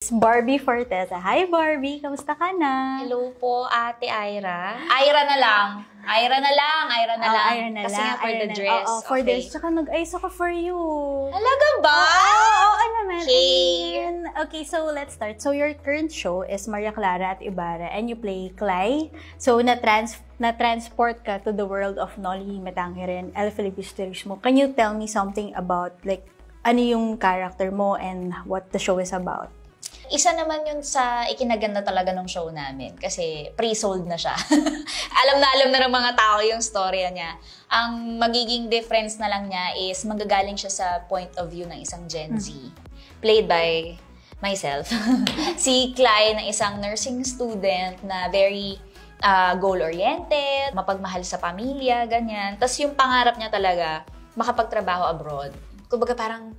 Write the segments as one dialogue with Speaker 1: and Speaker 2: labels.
Speaker 1: is Barbie Forteza. Hi Barbie, kamusta ka na?
Speaker 2: Hello po, Ate Ira. Ira na lang. Ira na lang. Kasi nga for the dress.
Speaker 1: Oo, for this. Tsaka nag-ayos ako for you.
Speaker 2: Talaga ba?
Speaker 1: Oo naman.
Speaker 2: Okay.
Speaker 1: Okay, so let's start. So your current show is Maria Clara at Ibarra and you play Clay. So na-transport ka to the world of Noli Me Tangere and El Filibusterismo. Can you tell me something about like ano yung character mo and what the show is about?
Speaker 2: Isa naman yun sa ikinaganda talaga ng show namin kasi pre-sold na siya. alam na ng mga tao yung storya niya. Ang magiging difference na lang niya is manggagaling siya sa point of view ng isang Gen Z. Played by myself. Si Clay na isang nursing student na very goal-oriented, mapagmahal sa pamilya, ganyan. Tapos yung pangarap niya talaga, makapagtrabaho abroad. Kumbaga parang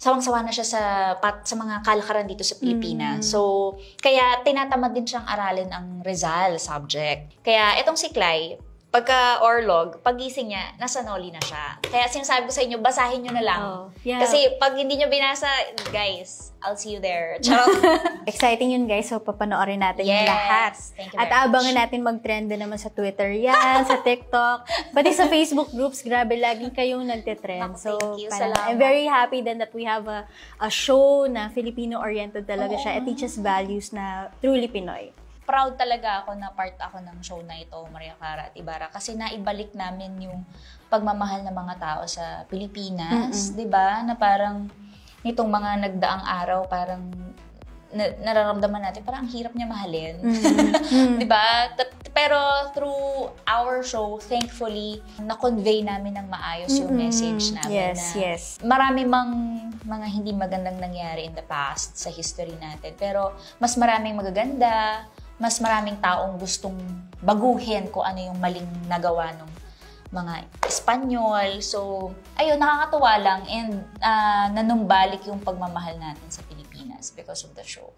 Speaker 2: sawang-sawa na siya sa mga kalakaran dito sa Pilipinas. So, kaya tinatamad din siyang aralin ang Rizal subject. Kaya itong si Clay, pagka orlog, pagising niya, nasa Noli na siya. Kaya sinasabi ko sa inyo, basahin nyo na lang. Kasi pag hindi nyo binasa, guys, I'll see you there.
Speaker 1: Exciting yun guys, so papanoorin natin yung lahat.
Speaker 2: Thank you
Speaker 1: At
Speaker 2: very
Speaker 1: abangan
Speaker 2: much.
Speaker 1: natin mag-trend din naman sa Twitter yan, sa TikTok, pati sa Facebook groups, grabe, laging kayong nagtitrend. So,
Speaker 2: Thank you,
Speaker 1: I'm very happy then that we have a show na Filipino-oriented talaga siya. It teaches values na truly Pinoy.
Speaker 2: Proud talaga ako na part ako ng show na ito, Maria Clara at Ibarra, kasi naibalik namin yung pagmamahal ng mga tao sa Pilipinas, 'di ba? Na parang nitong mga nagdaang araw, parang nararamdaman natin parang ang hirap niya mahalin. 'Di ba? Pero through our show, thankfully, na-convey namin ng maayos yung message namin.
Speaker 1: Yes.
Speaker 2: Marami mga hindi magandang nangyari in the past sa history natin. Pero mas maraming magaganda, mas maraming taong gustong baguhin kung ano yung maling nagawa ng mga Espanyol. So, ayun, nakakatuwa lang and nanumbalik yung pagmamahal natin sa Pilipinas because of the show.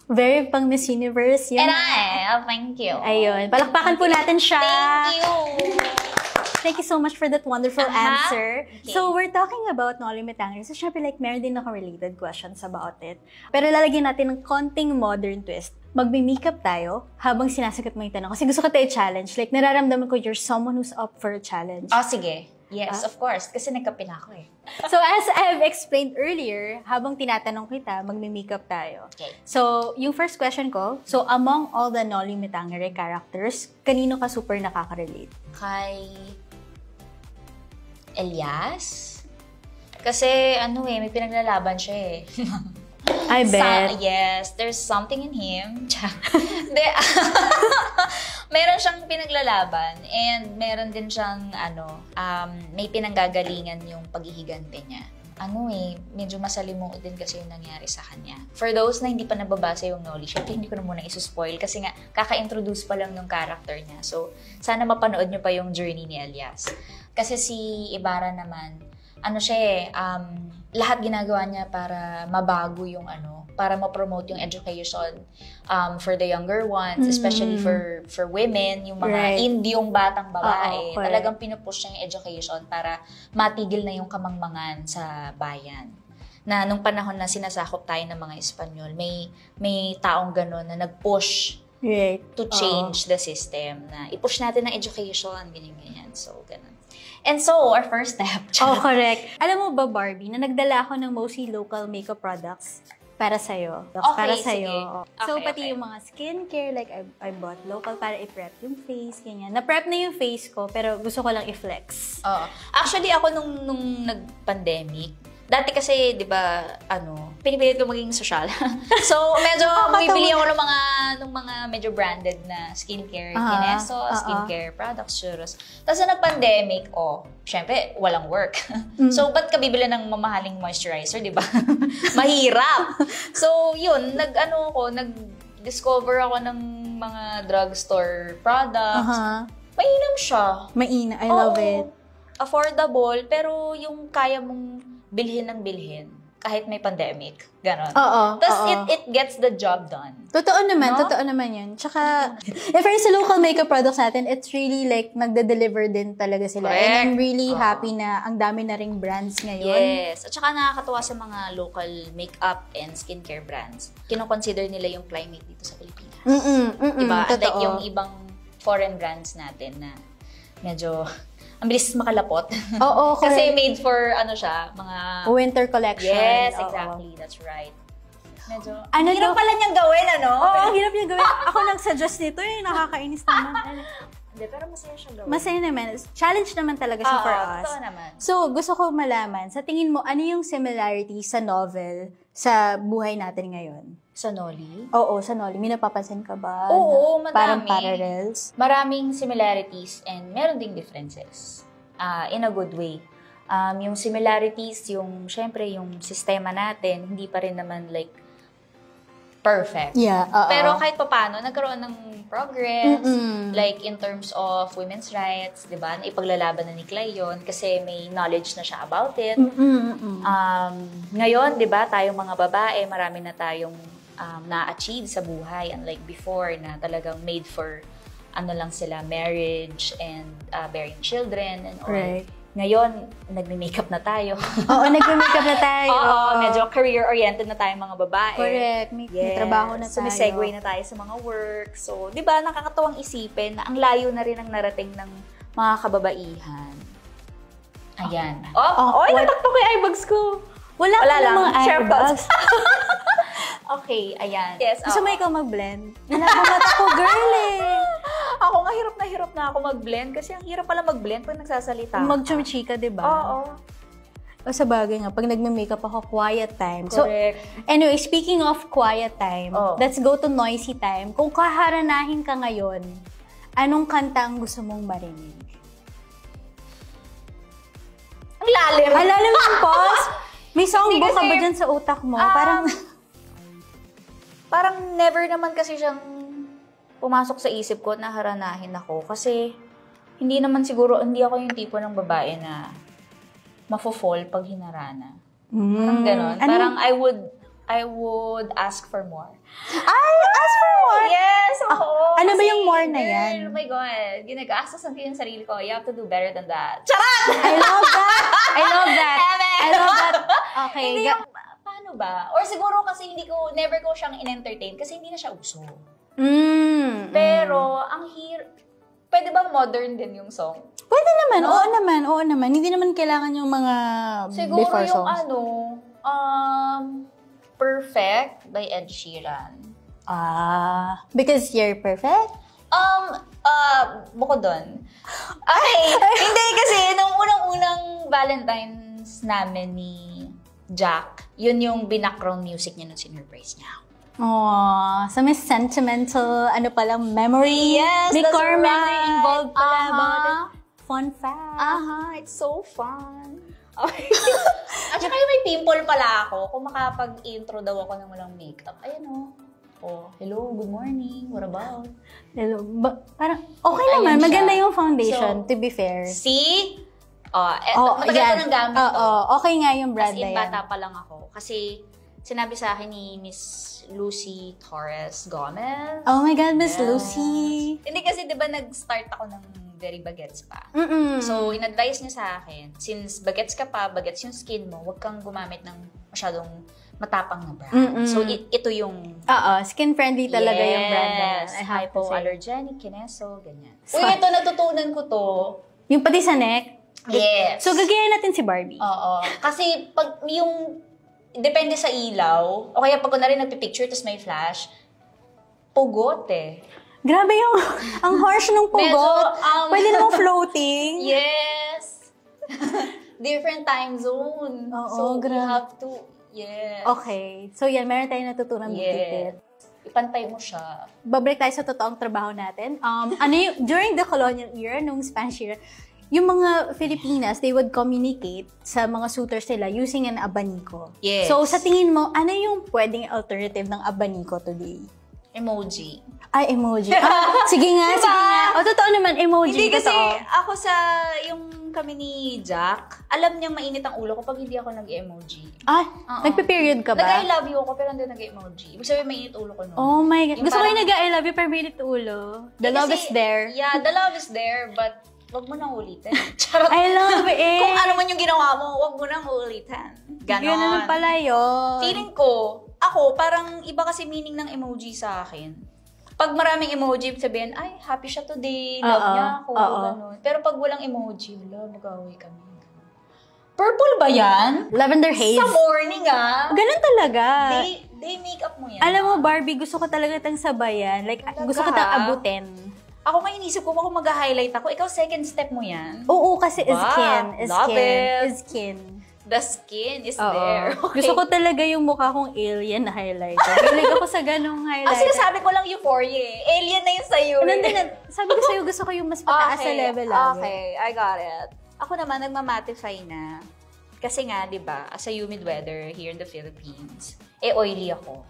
Speaker 1: Very pang Miss Universe yun.
Speaker 2: And thank you.
Speaker 1: Ayun, palakpakan po natin siya.
Speaker 2: Thank you.
Speaker 1: Thank you so much for that wonderful answer.
Speaker 2: Okay.
Speaker 1: So, we're talking about Noli Me Tangere. So, syempre, like, meron din ako-related questions about it. Pero lalagyan natin ng konting modern twist. Magme-makeup tayo habang sinasagot mo yung tanong. Kasi gusto ko tayo challenge. Like, nararamdaman ko you're someone who's up for a challenge.
Speaker 2: Oh, sige. Yes, of course. Kasi nagkapila ako eh.
Speaker 1: So, as I've explained earlier, habang tinatanong kita, magme-makeup tayo.
Speaker 2: Okay.
Speaker 1: So, yung first question ko, so among all the Noli Me Tangere characters, kanino ka super nakaka-relate?
Speaker 2: Kay Elias? Kasi may pinaglalaban siya eh.
Speaker 1: I bet.
Speaker 2: Yes, there's something in him. Meron siyang pinaglalaban and meron din siyang may pinanggagalingan yung paghihigante niya. Medyo masalimuot din kasi yung nangyari sa kanya. For those na hindi pa nababasa yung Noli, syempre hindi ko na muna isuspoil kasi nga kaka-introduce pa lang yung character niya. So, sana mapanood nyo pa yung journey ni Elias. Kasi si Ibarra naman, lahat ginagawa niya para mabago yung para ma-promote yung education for the younger ones, especially for women, yung mga yung batang babae. Talagang pinupush niya yung education para matigil na yung kamangmangan sa bayan. Na nung panahon na sinasakop tayo ng mga Espanyol, may taong gano'n na nag-push to change the system. Na i-push natin ng education, ganyan-ganyan. So, ganun. And so, our first step.
Speaker 1: Correct. Alam mo ba, Barbie, na nagdala ako ng mostly local makeup products para sa'yo. Para sa'yo. So, pati yung mga skincare, like, I bought local para i-prep yung face, ganyan. Na-prep na yung face ko, pero gusto ko lang i-flex.
Speaker 2: Actually, ako nung nag-pandemic, dati kasi, di ba, pinipilit ko maging social. So, medyo bibili ako ng mga medyo branded na skincare, Kineso, skincare products, Churros. Tapos na nag-pandemic, syempre, walang work. So, ba't ka bibili ng mamahaling moisturizer, di ba? Mahirap. So, yun, nag-discover ako ng mga drugstore products. Mainam siya.
Speaker 1: I love it.
Speaker 2: Affordable, pero yung kaya mong bilhin ng bilhin. kahit may pandemic. Ganon.
Speaker 1: Oo.
Speaker 2: Tapos it gets the job done.
Speaker 1: Totoo naman,
Speaker 2: No?
Speaker 1: totoo naman yun. Tsaka, if it's sa local makeup products natin, it's really like, nagde-deliver din talaga sila.
Speaker 2: Correct.
Speaker 1: And I'm really happy na ang dami na ring brands ngayon.
Speaker 2: Yes. At saka nakakatuwa sa mga local makeup and skincare brands. Kino-consider nila yung climate dito sa Pilipinas. Diba?
Speaker 1: Totoo.
Speaker 2: Like yung ibang foreign brands natin na medyo ang bilis makalapot.
Speaker 1: Oo,
Speaker 2: Kasi
Speaker 1: correct.
Speaker 2: made for, ano siya, mga...
Speaker 1: Winter collection.
Speaker 2: Yes,
Speaker 1: Oo.
Speaker 2: exactly. That's right. Medyo...
Speaker 1: Ano
Speaker 2: hirap
Speaker 1: daw-
Speaker 2: pala niyang gawin, ano?
Speaker 1: Oo, ang hirap niya gawin. Ako nag-suggest nito, nakakainis naman.
Speaker 2: Hindi, pero masaya siya gawin.
Speaker 1: Masaya naman. Challenge naman talaga siya for us.
Speaker 2: Totoo naman.
Speaker 1: So, gusto ko malaman, sa tingin mo, ano yung similarity sa novel sa buhay natin ngayon?
Speaker 2: Sa Nolly?
Speaker 1: Oo, sa Nolly. May napapansin ka ba?
Speaker 2: Oo,
Speaker 1: na
Speaker 2: madami.
Speaker 1: Parang parallels?
Speaker 2: Maraming similarities and meron ding differences. In a good way. Yung similarities, syempre, yung sistema natin, hindi pa rin naman like perfect.
Speaker 1: Yeah, oo.
Speaker 2: Pero kahit paano, nagkaroon ng progress, like in terms of women's rights, di ba? Ipaglalaban na ni Clay yun kasi may knowledge na siya about it. Ngayon, di ba, tayong mga babae, marami na tayong na-achieve sa buhay. Unlike before na talagang made for ano lang sila, marriage and bearing children and all.
Speaker 1: Right.
Speaker 2: Ngayon, nagme-makeup na tayo.
Speaker 1: Oo, nagme-makeup na tayo.
Speaker 2: Oo, medyo career-oriented na tayong mga babae.
Speaker 1: Correct. May trabaho na tayo.
Speaker 2: Sumisegue na tayo sa mga work. So, di ba, nakakatuwang isipin na ang layo na rin ang narating ng mga kababaihan. Ayan. Oy, natakto ko yung eyebags ko.
Speaker 1: Wala
Speaker 2: lang.
Speaker 1: mga
Speaker 2: Share
Speaker 1: eyebags.
Speaker 2: Okay, ayan. Yes,
Speaker 1: Gusto mo ikaw mag-blend? Nalakamata ko, girl eh.
Speaker 2: Ako nga, hirap na ako mag-blend kasi ang hirap pala mag-blend pag nagsasalita.
Speaker 1: Mag-chumchika, di ba?
Speaker 2: Oo.
Speaker 1: O sa bagay nga, pag nagme-makeup ako, quiet time.
Speaker 2: Correct.
Speaker 1: So, anyway, speaking of quiet time,
Speaker 2: Oh.
Speaker 1: let's go to noisy time. Kung kaharanahin ka ngayon, anong kanta ang gusto mong marinig?
Speaker 2: Ang lalim.
Speaker 1: Alalim ng pause? May songbook ka
Speaker 2: kasi-
Speaker 1: ba dyan sa utak mo?
Speaker 2: Parang never naman kasi siyang pumasok sa isip ko na haranahin ako. Kasi hindi ako yung tipo ng babae na mafo-fall pag hinarana. Parang ganon. Parang I would ask for more.
Speaker 1: Ay, ask for more?
Speaker 2: Yes, oo.
Speaker 1: ano ba
Speaker 2: Kasi,
Speaker 1: yung more na
Speaker 2: girl,
Speaker 1: yan?
Speaker 2: Oh my God. Ginag-aasasan ko yung sarili ko. You have to do better than that. Charot!
Speaker 1: I love that! I love that! I love that! Okay.
Speaker 2: Hindi yung, paano ba? Or siguro kasi never ko siyang in-entertain kasi hindi na siya uso. Pero, pwede bang modern din yung song?
Speaker 1: Pwede naman, oo naman. Hindi naman kailangan yung mga
Speaker 2: Siguro
Speaker 1: before
Speaker 2: yung
Speaker 1: songs.
Speaker 2: Perfect by Ed Sheeran.
Speaker 1: Because you're perfect?
Speaker 2: Bukod doon. Okay, hindi kasi nung unang-unang Valentine's namin ni Jack, yun yung background music niya nung sinurprise niya.
Speaker 1: So may sentimental, memory.
Speaker 2: Yes,
Speaker 1: may
Speaker 2: that's
Speaker 1: core
Speaker 2: right.
Speaker 1: memory involved pala
Speaker 2: Uh-huh.
Speaker 1: about it. Fun fact.
Speaker 2: It's so fun. Okay. At saka yung may pimple pala ako, kung makapag-intro daw ako ng walang makeup. Ayan hello, good morning, what about?
Speaker 1: Hello. Parang okay naman,
Speaker 2: Ayan siya.
Speaker 1: maganda yung foundation,
Speaker 2: So,
Speaker 1: to be fair.
Speaker 2: See? Matagal ko nang gamit to.
Speaker 1: Okay nga yung brand
Speaker 2: As
Speaker 1: na
Speaker 2: in,
Speaker 1: yan.
Speaker 2: bata pa lang ako. Kasi, sinabi sa akin ni Miss Lucy Torres Gomez.
Speaker 1: Oh my God, Miss
Speaker 2: Yes.
Speaker 1: Lucy.
Speaker 2: Hindi kasi, di ba, nag-start ako ng very bagets pa. So, in-advise niya sa akin, since bagets ka pa, bagets yung skin mo, huwag kang gumamit ng masyadong matapang na brand. So, ito yung...
Speaker 1: Skin-friendly talaga yung brand na yan. I have to say.
Speaker 2: Hypoallergenic, kineso, ganyan.
Speaker 1: So-
Speaker 2: Uy, ito, natutunan ko to.
Speaker 1: Yung pati sa neck.
Speaker 2: Yes.
Speaker 1: So, gagayahin natin si Barbie.
Speaker 2: Oo. Kasi, pag yung... Depende sa ilaw, o kaya pag kunwari nagpipicture, tapos may flash, pugot eh.
Speaker 1: Grabe yung... ang harsh ng pugot.
Speaker 2: Medyo,
Speaker 1: Pwede namang floating.
Speaker 2: Yes. Different time zone.
Speaker 1: Oo,
Speaker 2: so, you
Speaker 1: grabe.
Speaker 2: have to... Yes.
Speaker 1: Okay. So, yan. Meron tayong natutunan
Speaker 2: Yes. Ipantay mo siya.
Speaker 1: Babalik tayo sa totoong trabaho natin. During the colonial era, nung Spanish era, yung mga Filipinas, they would communicate sa mga suitors nila using an abanico.
Speaker 2: Yes.
Speaker 1: So, sa tingin mo, ano yung pwedeng alternative ng abanico today?
Speaker 2: Emoji.
Speaker 1: Ay, emoji. Sige nga,
Speaker 2: Diba?
Speaker 1: sige nga. O, totoo naman, emoji.
Speaker 2: Hindi kasi
Speaker 1: totoo.
Speaker 2: ako yung kami ni Jack, alam niyang mainit ang ulo ko pag hindi ako nag-emoji.
Speaker 1: Ah, nagpe-period ka ba?
Speaker 2: Nag-I love you ako pero hindi nag-emoji. Ibig sabihin mainit ulo ko nun.
Speaker 1: Oh my God.
Speaker 2: Yung
Speaker 1: Gusto ko
Speaker 2: parang-
Speaker 1: yung nag-I love you pero mainit ulo. The love is
Speaker 2: Kasi,
Speaker 1: there.
Speaker 2: Yeah, the love is there, but wag mo nang ulitin. Charot.
Speaker 1: I love it.
Speaker 2: Kung ano man yung ginawa mo, wag mo nang ulitin. Ganon.
Speaker 1: Ganun na pala yun.
Speaker 2: Feeling ko, ako, parang iba kasi meaning ng emoji sa akin. Pag maraming emoji, sabihin, ay, happy siya today, love niya ako, gano'n. Pero pag walang emoji, mag-away kami. Purple ba yan?
Speaker 1: Lavender haze.
Speaker 2: Sa morning,
Speaker 1: Ganun talaga.
Speaker 2: Day makeup mo yan.
Speaker 1: Alam mo, Barbie, gusto ko talaga itang sabayan. Like,
Speaker 2: Talaga,
Speaker 1: gusto ko itang abutin.
Speaker 2: Ako nga inisip ko, kung mag-highlight ako, ikaw second step mo yan.
Speaker 1: Oo, kasi is
Speaker 2: Wow,
Speaker 1: skin. Is
Speaker 2: love
Speaker 1: skin.
Speaker 2: it.
Speaker 1: Is skin.
Speaker 2: The skin is
Speaker 1: Oo.
Speaker 2: there. Okay.
Speaker 1: Gusto ko talaga yung mukha kong alien na highlighter. Hilig ako sa ganong
Speaker 2: Ang
Speaker 1: highlighter.
Speaker 2: sinasabi ko lang euphoria eh. Alien na yun sa'yo.
Speaker 1: Nandun na, sabi ko sa'yo, gusto ko yung mas pataas sa level lagi.
Speaker 2: Okay, I got it. Ako naman, nagmamatify na. Kasi nga, di ba, as a humid weather here in the Philippines, oily ako.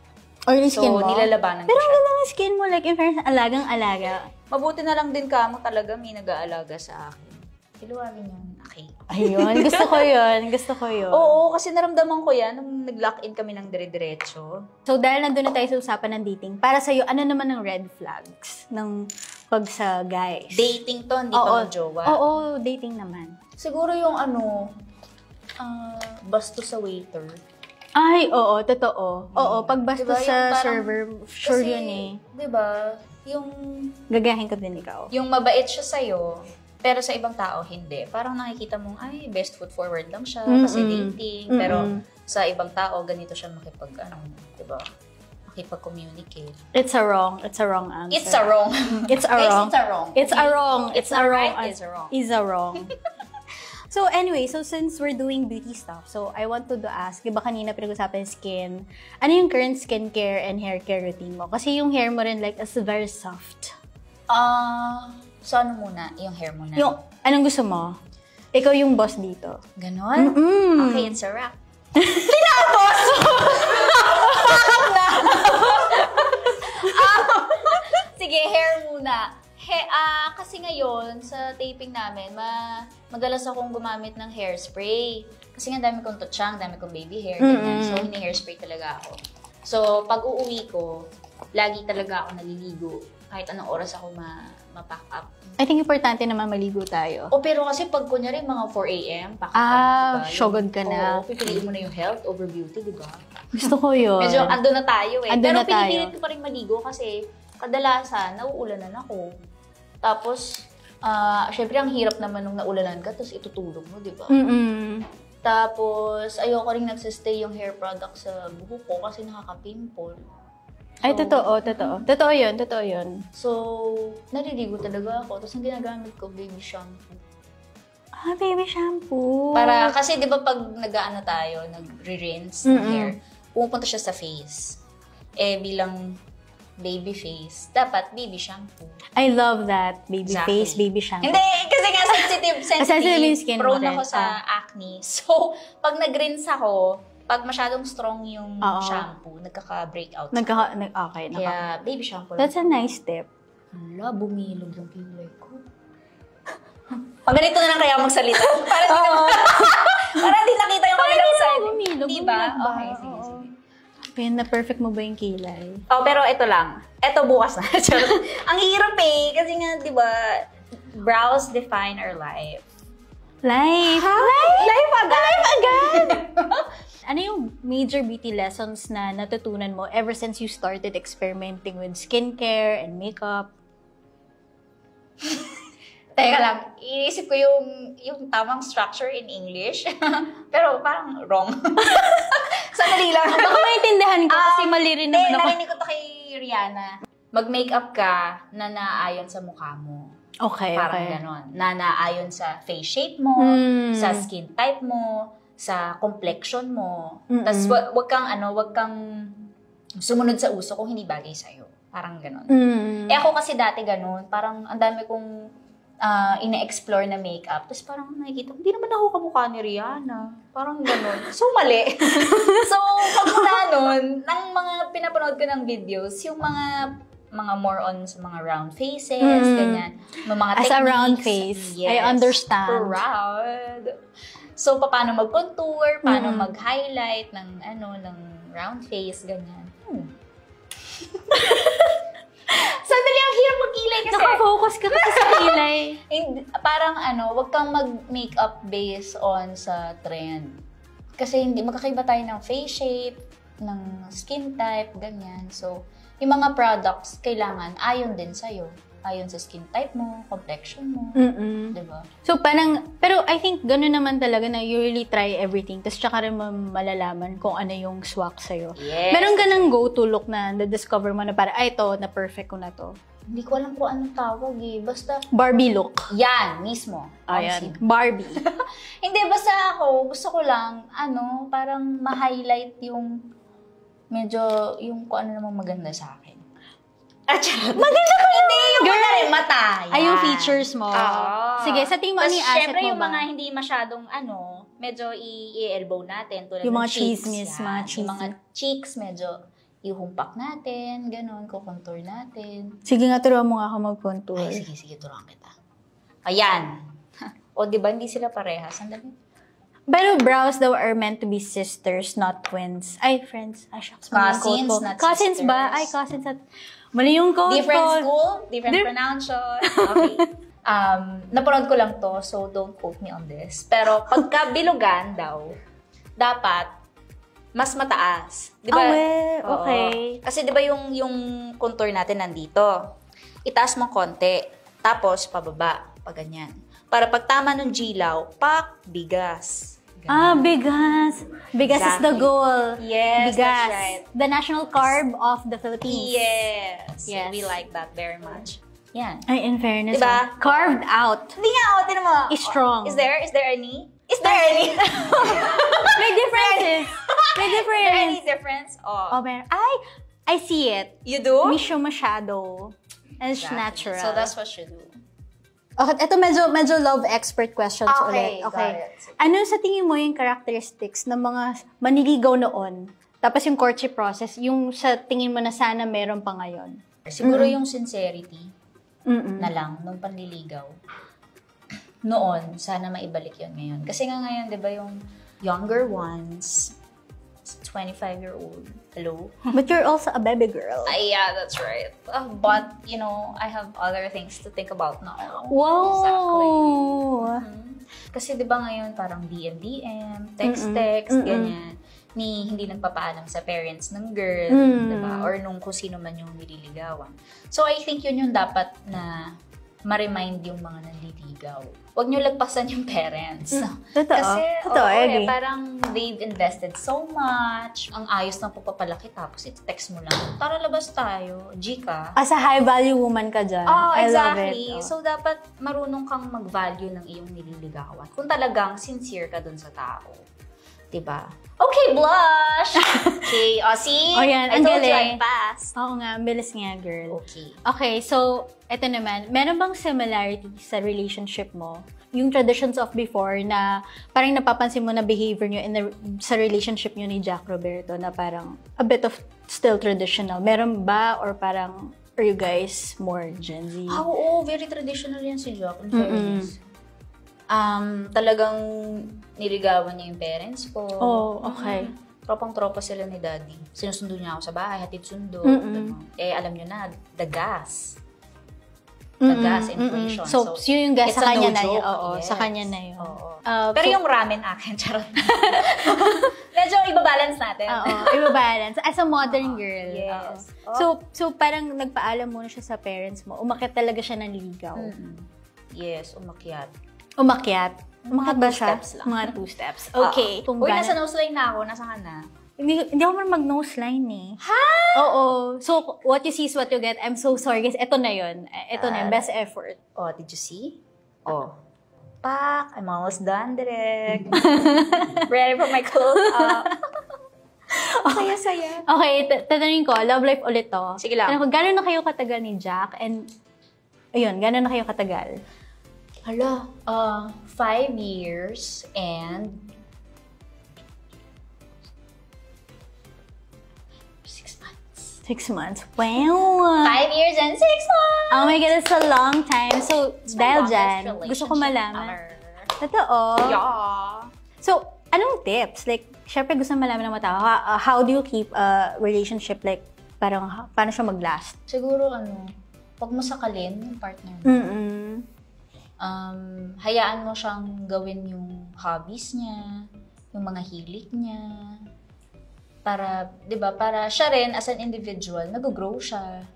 Speaker 1: Oily skin mo?
Speaker 2: Nilalabanan ko
Speaker 1: Pero
Speaker 2: siya.
Speaker 1: ang ganda ng skin mo, like, in fairness, alagang-alaga.
Speaker 2: Mabuti na lang din ka mo talaga may nag-aalaga sa akin. Iluwagin yun. Okay.
Speaker 1: Ayun, gusto ko yun. Gusto ko yun.
Speaker 2: Oo, kasi naramdaman ko yan nung nag-lock-in kami ng dire-diretso.
Speaker 1: So, dahil nandun na tayo sa usapan ng dating, para sa'yo, ano naman ang red flags ng pag sa guys?
Speaker 2: Dating to, hindi pa mag-jowa.
Speaker 1: Oo, dating naman.
Speaker 2: Siguro yung basto sa waiter.
Speaker 1: Ay, oo, totoo. Oo, pag basta
Speaker 2: Diba, yung
Speaker 1: sa
Speaker 2: parang-
Speaker 1: server, sure
Speaker 2: Kasi,
Speaker 1: yun eh.
Speaker 2: di ba, yung
Speaker 1: Gagahin ko din ikaw.
Speaker 2: mabait siya sa'yo, pero sa ibang tao, hindi. Parang nakikita mong, ay, best foot forward lang siya kasi dating. Pero sa ibang tao, ganito siya di ba? Makipag-communicate.
Speaker 1: It's a wrong answer.
Speaker 2: It's a wrong.
Speaker 1: It's a
Speaker 2: Guys,
Speaker 1: wrong.
Speaker 2: it's a wrong.
Speaker 1: It's a wrong.
Speaker 2: It's
Speaker 1: a
Speaker 2: not
Speaker 1: wrong.
Speaker 2: right, it's a wrong.
Speaker 1: Is a wrong. So anyway, so since we're doing beauty stuff, so I wanted to ask, di ba kanina pinag-usapan yung skin, ano yung current skincare and hair care routine mo? Kasi yung hair mo rin like is very soft.
Speaker 2: So ano muna? Yung hair mo na?
Speaker 1: Yung, anong gusto mo? Ikaw yung boss dito.
Speaker 2: Ganon? Okay, it's a wrap. Sige, hair muna. Kasi ngayon, sa taping namin, madalas akong gumamit ng hairspray. Kasi nga dami kong tutsang, dami kong baby hair, ganyan. So, hini-hairspray talaga ako. So, pag uuwi ko, lagi talaga ako naliligo. Kahit anong oras ako ma-pack up.
Speaker 1: I think importante naman maligo tayo.
Speaker 2: Pero kasi pag kunyari mga 4 a.m., pack up. diba?
Speaker 1: Shogod ka na.
Speaker 2: Pipiliin mo na yung health over beauty, di ba?
Speaker 1: Gusto ko yun.
Speaker 2: Medyo ando na tayo eh.
Speaker 1: Ando
Speaker 2: Pero
Speaker 1: na tayo.
Speaker 2: pinipilit ko pa rin maligo kasi kadalasan, nauulanan ako. Tapos, syempre ang hirap naman nung naulanan ka, tapos itutulog mo, di ba? Tapos, ayoko rin nagsistay yung hair product sa buhok ko kasi nakaka-pimple.
Speaker 1: Ay, totoo. Totoo yun.
Speaker 2: So, naliligo talaga ako. Tapos, ang ginagamit ko, baby shampoo.
Speaker 1: Baby shampoo.
Speaker 2: Para, kasi di ba pag nag-ano tayo, nag-rinse ng hair, pumupunta siya sa face. Bilang baby face, dapat baby shampoo.
Speaker 1: I love that. Baby
Speaker 2: Exactly.
Speaker 1: face, baby shampoo.
Speaker 2: Hindi, kasi nga
Speaker 1: Sensitive yung skin mo
Speaker 2: prone
Speaker 1: rin.
Speaker 2: ako sa acne. So, pag nag-rinse ako, pag masyadong strong yung shampoo, nagkaka-breakout.
Speaker 1: Okay.
Speaker 2: Kaya, baby shampoo.
Speaker 1: That's a nice tip.
Speaker 2: Hala, bumilog yung kilay ko. Pag ganito na lang kaya magsalita. Para hindi nakita yung kabilang side. Diba? Okay, sige.
Speaker 1: Pin na perfect mo ba yung kilay?
Speaker 2: Pero ito lang. Ito bukas na. Ang hirap eh. Kasi nga, di ba, brows define our life.
Speaker 1: Life agad! Ano yung major beauty lessons na natutunan mo ever since you started experimenting with skincare and makeup?
Speaker 2: Teka lang, iisip ko yung tamang structure in English. Pero parang wrong. Sandali lang.
Speaker 1: Baka maintindihan ko kasi mali rin naman ako.
Speaker 2: Narinig ko to kay Rihanna. Mag-makeup ka na naaayon sa mukha mo.
Speaker 1: Okay.
Speaker 2: Parang ganon. Na naaayon sa face shape mo, sa skin type mo, sa complexion mo. Tapos wag kang sumunod sa uso kung hindi bagay sa'yo. Parang ganon. Ako kasi dati ganon. Parang ang dami kong ine-explore na makeup. Tapos parang nakikita, hindi naman ako kamukha ni Rihanna. Parang gano'n. So, mali. So, pagmula nun, ng mga pinapanood ko ng videos, yung mga more on sa mga round faces, ganyan. Mga
Speaker 1: As
Speaker 2: techniques.
Speaker 1: a round face,
Speaker 2: yes,
Speaker 1: I understand.
Speaker 2: Round. So, paano mag-contour, paano mag-highlight ng round face, ganyan. Sandali, ang hirap mag-kilay kasi.
Speaker 1: Nakafocus ka kasi sa kilay.
Speaker 2: Parang wag kang mag-makeup based on sa trend. Kasi hindi, magkakaiba tayo ng face shape, ng skin type, ganyan. So, yung mga products, kailangan ayon din sa'yo. Ayon sa skin type mo, complexion mo. Diba?
Speaker 1: So, pero I think gano'n naman talaga na you really try everything. Tapos tsaka rin malalaman kung ano yung swak sa'yo.
Speaker 2: Yes.
Speaker 1: Meron ka ng go-to look na na-discover mo na parang, ito, na perfect ko na to.
Speaker 2: Hindi ko alam kung anong tawag eh. Basta,
Speaker 1: Barbie look.
Speaker 2: yan, mismo.
Speaker 1: Ayan. Barbie.
Speaker 2: Hindi, basta ako, gusto ko lang, parang ma-highlight yung medyo, yung kung ano namang maganda sa akin. Maganda ko hindi yung mata.
Speaker 1: Ay, yung features mo. Sige, sa tingin mo, ano yung asset
Speaker 2: syempre,
Speaker 1: mo
Speaker 2: yung
Speaker 1: ba?
Speaker 2: mga hindi masyadong, medyo i-elbow natin. Tulad
Speaker 1: Yung
Speaker 2: ng
Speaker 1: mga
Speaker 2: cheeks.
Speaker 1: chismis,
Speaker 2: Yan.
Speaker 1: mga
Speaker 2: Yung mga cheeks, medyo ihumpak natin, ganun, kukontour natin.
Speaker 1: Sige nga, turuan mo nga ako mag-contour.
Speaker 2: Ay, sige, turuan kita. Ayan. O, di ba, hindi sila parehas. Sandali.
Speaker 1: Pero brows daw are meant to be sisters, not twins. Ay, friends. Ay, shucks.
Speaker 2: Cousins, not
Speaker 1: Cousins
Speaker 2: sisters.
Speaker 1: ba? Ay, cousins at... Mali yung code
Speaker 2: Different
Speaker 1: ko.
Speaker 2: school, different pronunciation. Okay. Napanood ko lang to, so don't quote me on this. Pero pagka bilugan daw, dapat mas mataas. Di ba?
Speaker 1: Okay.
Speaker 2: Kasi di ba yung contour natin nandito, itaas mo konti, tapos pababa, pag ganyan. Para pag tama ng gilaw, bigas. Ganyan.
Speaker 1: Bigas. Bigas is the
Speaker 2: Exactly.
Speaker 1: goal.
Speaker 2: Yes,
Speaker 1: Bigas.
Speaker 2: that's right.
Speaker 1: The national carb of the Philippines.
Speaker 2: Yes.
Speaker 1: Yes.
Speaker 2: We like that very much. Yan.
Speaker 1: Ay, in fairness.
Speaker 2: Diba?
Speaker 1: Carved out.
Speaker 2: Hindi nga, tinan mo.
Speaker 1: Is strong.
Speaker 2: Is there any? Is there any?
Speaker 1: May differences. May
Speaker 2: Is there
Speaker 1: difference.
Speaker 2: any difference?
Speaker 1: Oh, meron. Ay, I see it.
Speaker 2: You do?
Speaker 1: Misyo masyado. And it's natural.
Speaker 2: So that's what you do.
Speaker 1: Okay, ito medyo love expert questions ulit.
Speaker 2: got it.
Speaker 1: Ano sa tingin mo yung characteristics ng mga maniligaw noon? Tapos yung courtship process, yung sa tingin mo na sana meron pa ngayon?
Speaker 2: Siguro yung sincerity na lang nung panliligaw. Noon, sana maibalik yun ngayon. Kasi nga ngayon, di ba yung younger ones, 25-year-old, hello?
Speaker 1: But you're also a baby girl.
Speaker 2: Yeah, that's right. But, I have other things to think about now.
Speaker 1: Wow!
Speaker 2: Exactly. Kasi di ba ngayon parang DM, text, ganyan. Hindi nagpapaalam sa parents ng girl, di ba? Or nung kung sino man yung nililigawan. So, I think yun yung dapat na ma-remind yung mga nanliligaw. Huwag nyo lagpasan yung parents.
Speaker 1: Totoo.
Speaker 2: Kasi,
Speaker 1: I agree.
Speaker 2: parang they've invested so much. Ang ayos ng pagpapalaki, tapos i-text mo lang, tara labas tayo, Gika.
Speaker 1: As a high-value woman ka dyan. I love
Speaker 2: Exactly.
Speaker 1: it.
Speaker 2: So, dapat marunong kang mag-value ng iyong nililigawan. Kung talagang sincere ka dun sa tao. Diba? Okay, blush! Okay, see?
Speaker 1: Yan,
Speaker 2: I
Speaker 1: ang
Speaker 2: told you
Speaker 1: galing.
Speaker 2: I'm fast.
Speaker 1: Oo nga, bilis nga, girl.
Speaker 2: Okay.
Speaker 1: Okay, so, eto naman, meron bang similarity sa relationship mo? Yung traditions of before na parang napapansin mo na behavior nyo sa relationship nyo ni Jack Roberto na parang a bit of still traditional. Meron ba? Or parang, are you guys more Gen Z?
Speaker 2: Oo, very traditional yan si Jack. In fairness. Talagang niligawan niya yung parents ko.
Speaker 1: Oh, okay.
Speaker 2: Tropang-tropa sila ni Daddy. Sinusundo niya ako sa bahay, hatid sundo. Diba? Alam niyo na, the gas. The gas inflation.
Speaker 1: So, yun yung gas
Speaker 2: it's
Speaker 1: sa
Speaker 2: a
Speaker 1: kanya
Speaker 2: no
Speaker 1: na yun.
Speaker 2: joke.
Speaker 1: Oo,
Speaker 2: Yes.
Speaker 1: sa kanya na yun.
Speaker 2: Oo.
Speaker 1: So,
Speaker 2: Pero yung ramen akin, charot. Medyo ibabalance natin.
Speaker 1: Oo, ibabalance. As a modern girl.
Speaker 2: Yes.
Speaker 1: Oo. So, parang nagpaalam muna siya sa parents mo. Umakyat talaga siya ng ligaw.
Speaker 2: Yes, umakyat.
Speaker 1: Umakyat ba siya?
Speaker 2: steps lang.
Speaker 1: Mga 2 steps. Okay. Kung
Speaker 2: Uy,
Speaker 1: gana-
Speaker 2: nasa nose line na ako. Nasa ka na?
Speaker 1: Hindi ako marunong mag-nose line eh.
Speaker 2: Ha?
Speaker 1: Oo. So, what you see is what you get. I'm so sorry guys. Ito na yun. Ito na yun. Best effort.
Speaker 2: Oh, did you see? Oh. Pak! I'm almost done, Direk. Ready for my close-up. Saya-saya.
Speaker 1: Okay, tatanungin ko. Love life ulit to.
Speaker 2: Sige lang.
Speaker 1: Gano'n na kayo katagal ni Jack? And, ayun, gano'n na kayo katagal?
Speaker 2: Hala, 5 years and 6 months.
Speaker 1: 6 months. Wow!
Speaker 2: 5 years and 6 months!
Speaker 1: Oh my God, it's a long time. So,
Speaker 2: It's my
Speaker 1: dahil
Speaker 2: longest
Speaker 1: dyan,
Speaker 2: relationship
Speaker 1: gusto ko malaman.
Speaker 2: ever.
Speaker 1: Totoo?
Speaker 2: Yeah.
Speaker 1: So, anong tips? Like, syempre gusto malaman ng mga tao, how do you keep a relationship like, parang, paano siya mag-last?
Speaker 2: Siguro huwag mo sakalin yung partner mo.
Speaker 1: Mm-mm.
Speaker 2: Hayaan mo siyang gawin yung hobbies niya, yung mga hilig niya. Para, di ba, para siya rin as an individual, nag-grow siya.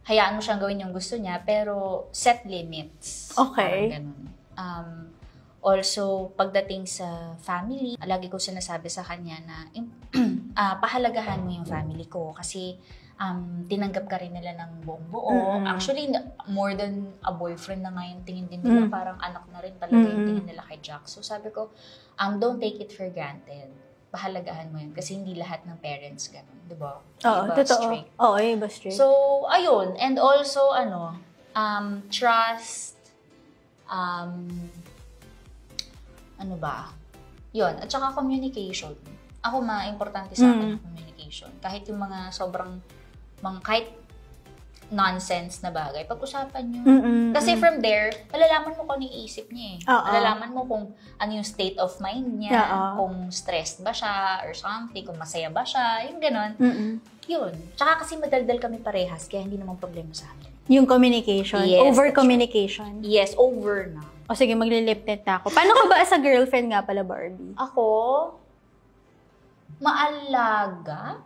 Speaker 2: Hayaan mo siyang gawin yung gusto niya, pero set limits.
Speaker 1: Okay.
Speaker 2: Parang ganun. Also, pagdating sa family, lagi ko sinasabi sa kanya na pahalagahan mo yung family ko kasi tinanggap ka rin nila ng buong buo.
Speaker 1: Mm-hmm.
Speaker 2: Actually, more than a boyfriend na ngayon, tingin din nila, parang anak na rin talaga yung tingin nila kay Jack. So sabi ko, don't take it for granted. Pahalagahan mo yun kasi hindi lahat ng parents ganun, di ba?
Speaker 1: Oo, totoo. Oo, iba straight.
Speaker 2: So, ayun. And also, trust, ano ba? Yun. At saka communication. Ako, importante sa akin yung communication. Kahit yung mga sobrang, kahit nonsense na bagay, pag-usapan nyo. Kasi from there, malalaman mo kung ano yung isip niya eh. Malalaman mo kung ano yung state of mind niya, kung stressed ba siya or something, kung masaya ba siya, yung ganon. Yun. Tsaka kasi madaldal kami parehas, kaya hindi naman problema sa amin.
Speaker 1: Yung communication.
Speaker 2: Yes,
Speaker 1: over-communication.
Speaker 2: Yes, over na.
Speaker 1: O sige, maglilip net na ako. Paano ka ba as a girlfriend nga pala, Barbie?
Speaker 2: Ako, maalaga.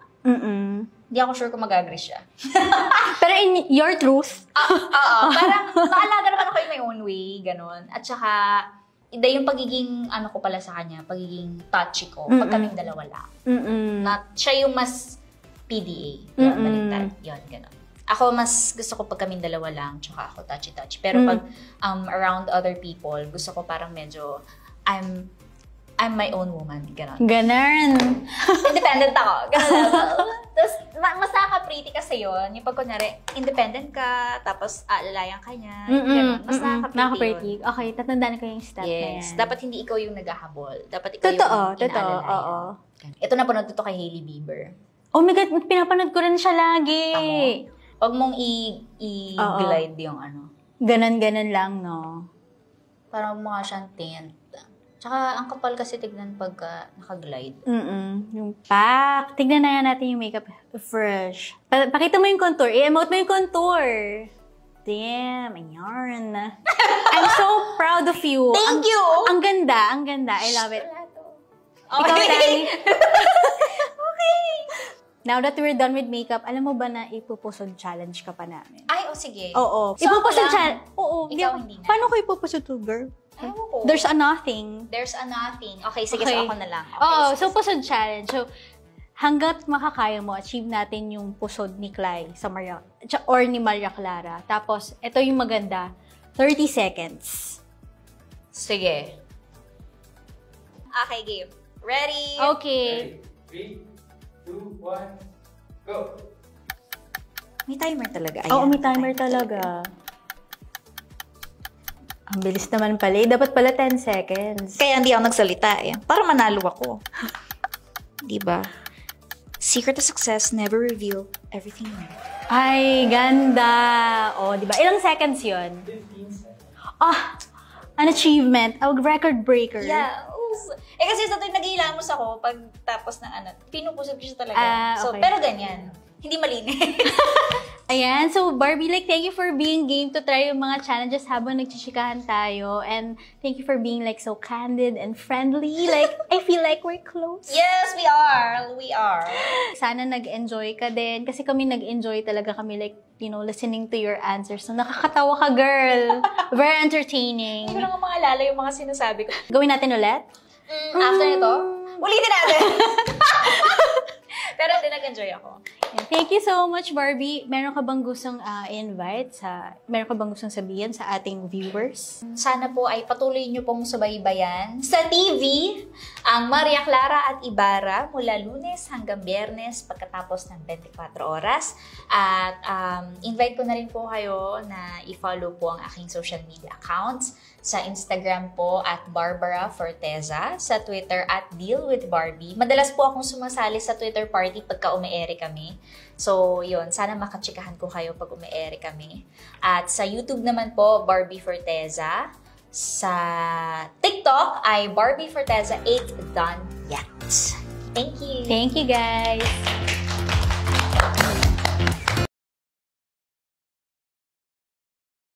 Speaker 2: Hindi ako sure kung mag-agree siya.
Speaker 1: Pero in your truth?
Speaker 2: Parang maalaga naman ako in my own way, ganon. At saka, yung pagiging, ko pala sa kanya, pagiging touchy ko, pag kaming dalawa lang. Not, siya yung mas PDA. Yun, baliktad. Yun, ganon. Ako, mas gusto ko pag kaming dalawa lang, tsaka ako touchy-touchy. Pero pag around other people, gusto ko parang medyo, I'm my own woman. Ganon.
Speaker 1: Ganon.
Speaker 2: Independent ako. Ganon. Tapos, mas nakaka-pretty kasi yun. Yung pag kunyari, independent ka, tapos aalalayan ka niya. Ganon. Mas nakaka-pretty yun.
Speaker 1: Okay, tatandaan ko yung step na yan.
Speaker 2: Yes. Dapat hindi ikaw yung naghahabol. Dapat ikaw
Speaker 1: yung
Speaker 2: inaalalayan.
Speaker 1: Oo.
Speaker 2: Ito napanood ko kay Hailey Bieber.
Speaker 1: Oh my God, pinapanood ko rin siya lagi.
Speaker 2: Huwag mong i-glide yung
Speaker 1: Ganon-ganon lang, no?
Speaker 2: Parang mukha siyang tint. Tsaka, ang kapal kasi tignan pagka nakaglide.
Speaker 1: Yung pack. Tignan na natin yung makeup. Fresh. Pakita mo yung contour. I-emote mo yung contour. Damn, ayan. I'm so proud of you.
Speaker 2: Thank you!
Speaker 1: Ang ganda, ang ganda. I love it.
Speaker 2: Okay.
Speaker 1: Ikaw, Dani. Okay. Now that we're done with makeup, alam mo ba na ipupusod challenge ka pa namin?
Speaker 2: Ay, sige.
Speaker 1: Oo.
Speaker 2: So,
Speaker 1: Ipupusod challenge. Oo.
Speaker 2: Ikaw hindi na.
Speaker 1: Paano ko ipupusod to, girl?
Speaker 2: Ayoko.
Speaker 1: There's a nothing.
Speaker 2: There's a nothing. Okay, sige,
Speaker 1: Okay.
Speaker 2: so ako na lang. Okay,
Speaker 1: Oo,
Speaker 2: sige.
Speaker 1: so pusod challenge. So, hanggat makakaya mo, achieve natin yung pusod ni Clay sa or ni Maria Clara. Tapos, ito yung maganda, 30 seconds.
Speaker 2: Sige. Okay, game. Ready?
Speaker 1: Okay.
Speaker 3: 3, 2, 1, go!
Speaker 2: May timer talaga.
Speaker 1: Oo, may timer talaga. Ang bilis naman pala. Dapat pala 10 seconds.
Speaker 2: Kaya hindi ako nagsalita eh. Para manalo ako. Diba? Secret to success, never reveal everything you know.
Speaker 1: Ay, ganda. O, diba? Ilang seconds yun?
Speaker 3: 15 seconds.
Speaker 1: An achievement. A record breaker.
Speaker 2: Yes. Eh kasi sa tuwing naghihilamos ako, pag tapos ng pinupusog ko siya talaga. So,
Speaker 1: Okay.
Speaker 2: pero ganyan. Hindi malinis.
Speaker 1: Ayan. So, Barbie, thank you for being game to try yung mga challenges habang nagchichikahan tayo. And thank you for being, so candid and friendly. I feel like we're close.
Speaker 2: Yes, we are. We are.
Speaker 1: Sana nag-enjoy ka din. Kasi kami nag-enjoy talaga kami, listening to your answers. So, nakakatawa ka, girl. Very entertaining.
Speaker 2: Hindi ko lang maalala yung mga sinasabi ko.
Speaker 1: Gawin natin ulit?
Speaker 2: After nito, ulitin natin. Pero hindi nag-enjoy ako.
Speaker 1: Thank you so much, Barbie. Meron ka bang gustong meron ka bang gustong sabihin sa ating viewers?
Speaker 2: Sana po ay patuloy niyo pong subaybayan sa TV ang Maria Clara at Ibarra mula Lunes hanggang Biyernes pagkatapos ng 24 oras. At invite ko na rin po kayo na i-follow po ang aking social media accounts. Sa Instagram po at Barbara Forteza, sa Twitter at Deal with Barbie. Madalas po akong sumasali sa Twitter party pagka umi-ere kami. So, yun. Sana makatsikahan ko kayo pag umi-ere kami. At sa YouTube naman po, Barbie Forteza. Sa TikTok ay Barbie Forteza 8 done yet. Thank you!
Speaker 1: Thank you, guys!